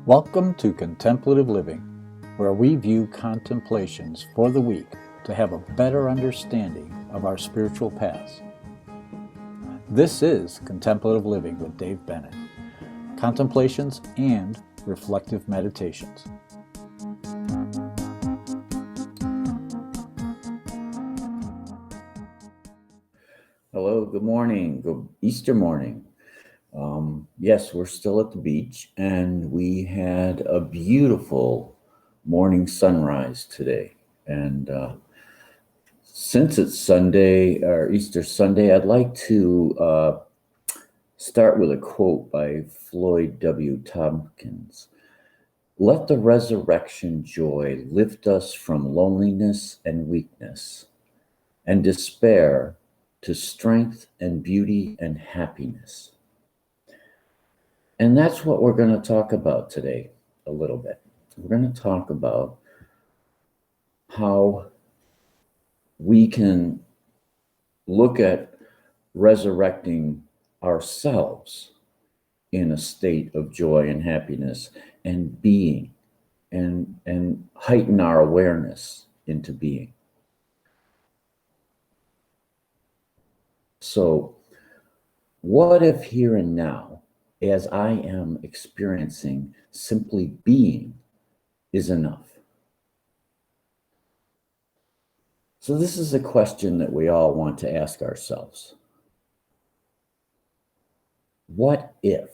Welcome to Contemplative Living, where we view contemplations for the week to have a better understanding of our spiritual paths. This is Contemplative Living with Dave Bennett, contemplations and reflective meditations. Hello, good morning, good Easter morning. Yes, we're still at the beach, and we had a beautiful morning sunrise today. And since it's Sunday, or Easter Sunday, I'd like to start with a quote by Floyd W. Tompkins. "Let the resurrection joy lift us from loneliness and weakness and despair to strength and beauty and happiness." And that's what we're going to talk about today a little bit. We're going to talk about how we can look at resurrecting ourselves in a state of joy and happiness and being and heighten our awareness into being. So, what if here and now, as I am experiencing, simply being is enough? So this is a question that we all want to ask ourselves. What if,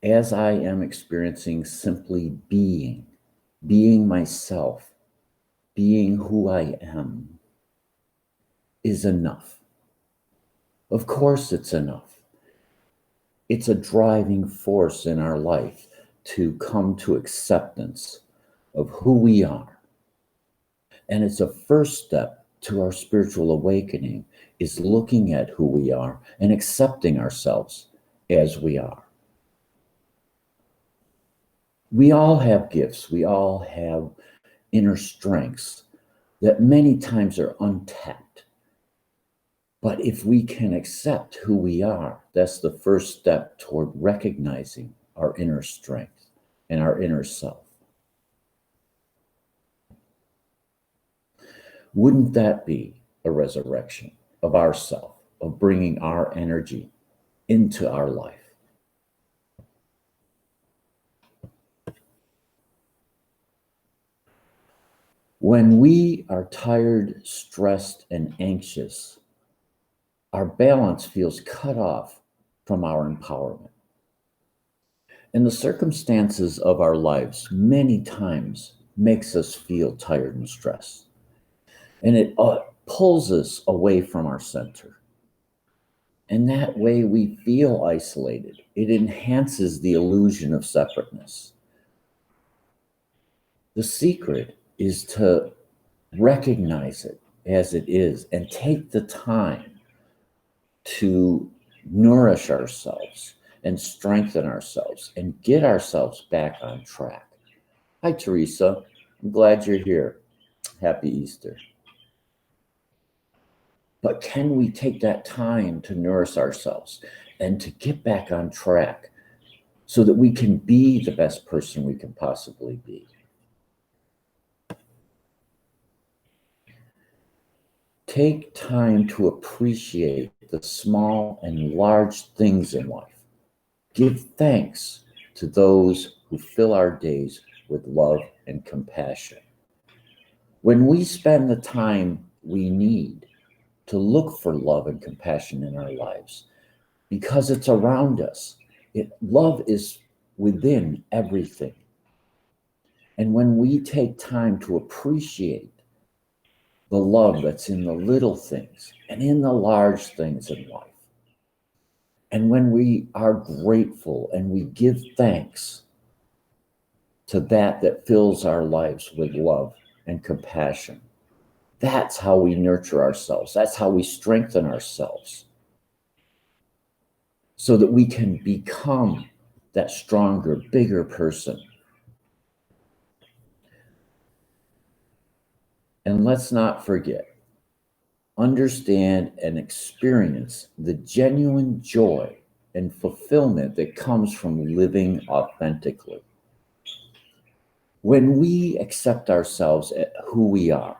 as I am experiencing simply being myself, being who I am, is enough? Of course it's enough. It's a driving force in our life to come to acceptance of who we are. And it's a first step to our spiritual awakening, is looking at who we are and accepting ourselves as we are. We all have gifts. We all have inner strengths that many times are untapped. But if we can accept who we are, that's the first step toward recognizing our inner strength and our inner self. Wouldn't that be a resurrection of ourself, of bringing our energy into our life? When we are tired, stressed, and anxious, our balance feels cut off from our empowerment. And the circumstances of our lives many times makes us feel tired and stressed. And it pulls us away from our center. And that way we feel isolated. It enhances the illusion of separateness. The secret is to recognize it as it is and take the time to nourish ourselves and strengthen ourselves and get ourselves back on track. Hi, Teresa. I'm glad you're here. Happy Easter. But can we take that time to nourish ourselves and to get back on track so that we can be the best person we can possibly be? Take time to appreciate the small and large things in life. Give thanks to those who fill our days with love and compassion. When we spend the time we need to look for love and compassion in our lives, because it's around us, love is within everything. And when we take time to appreciate the love that's in the little things and in the large things in life, and when we are grateful and we give thanks to that fills our lives with love and compassion, that's how we nurture ourselves. That's how we strengthen ourselves so that we can become that stronger, bigger person. And let's not forget, understand and experience the genuine joy and fulfillment that comes from living authentically. When we accept ourselves at who we are,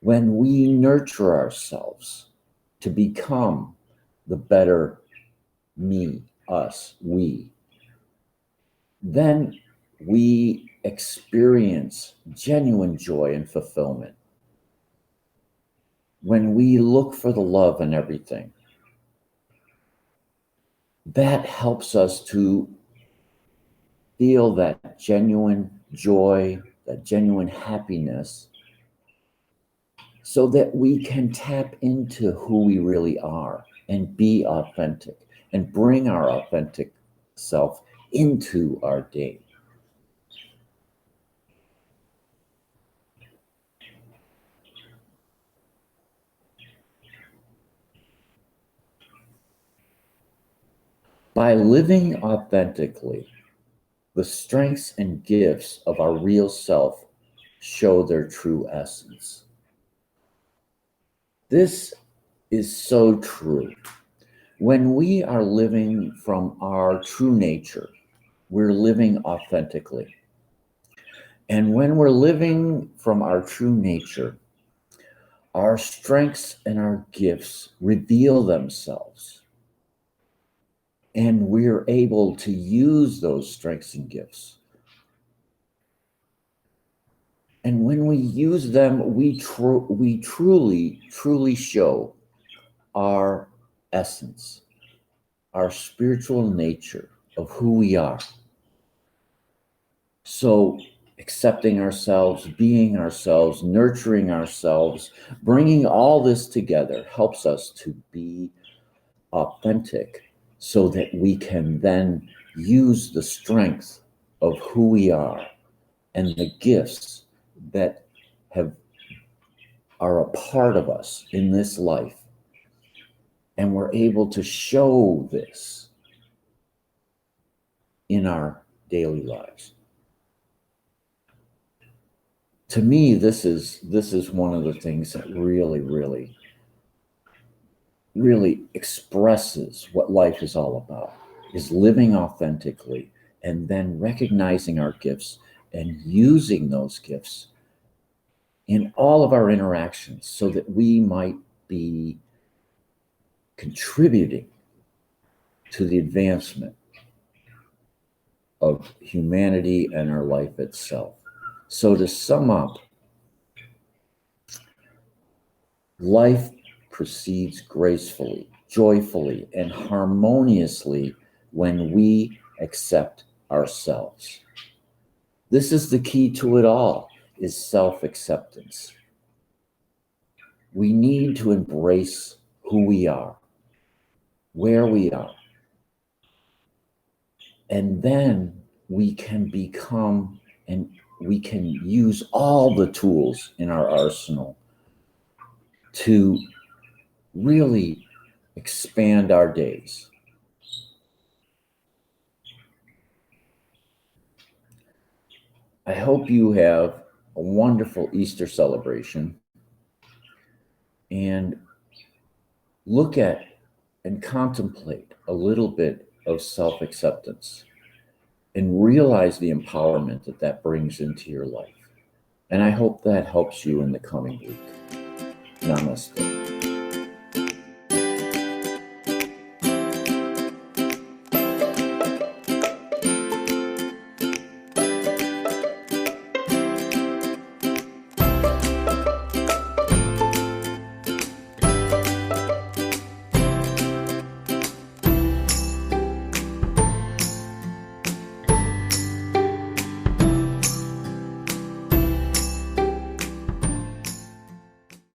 when we nurture ourselves to become the better me, us, we, then we experience genuine joy and fulfillment. When we look for the love in everything, that helps us to feel that genuine joy, that genuine happiness, so that we can tap into who we really are and be authentic and bring our authentic self into our day. By living authentically, the strengths and gifts of our real self show their true essence. This is so true. When we are living from our true nature, we're living authentically. And when we're living from our true nature, our strengths and our gifts reveal themselves. And we're able to use those strengths and gifts. And when we use them, we truly show our essence, our spiritual nature of who we are. So accepting ourselves, being ourselves, nurturing ourselves, bringing all this together helps us to be authentic so that we can then use the strength of who we are and the gifts that are a part of us in this life. And we're able to show this in our daily lives. To me, this is one of the things that really expresses what life is all about, is living authentically and then recognizing our gifts and using those gifts in all of our interactions so that we might be contributing to the advancement of humanity and our life itself. So to sum up, life proceeds gracefully, joyfully, and harmoniously when we accept ourselves. This is the key to it all, is self-acceptance. We need to embrace who we are, where we are, and then we can become and we can use all the tools in our arsenal to really expand our days. I hope you have a wonderful Easter celebration and look at and contemplate a little bit of self-acceptance and realize the empowerment that that brings into your life. And I hope that helps you in the coming week. Namaste.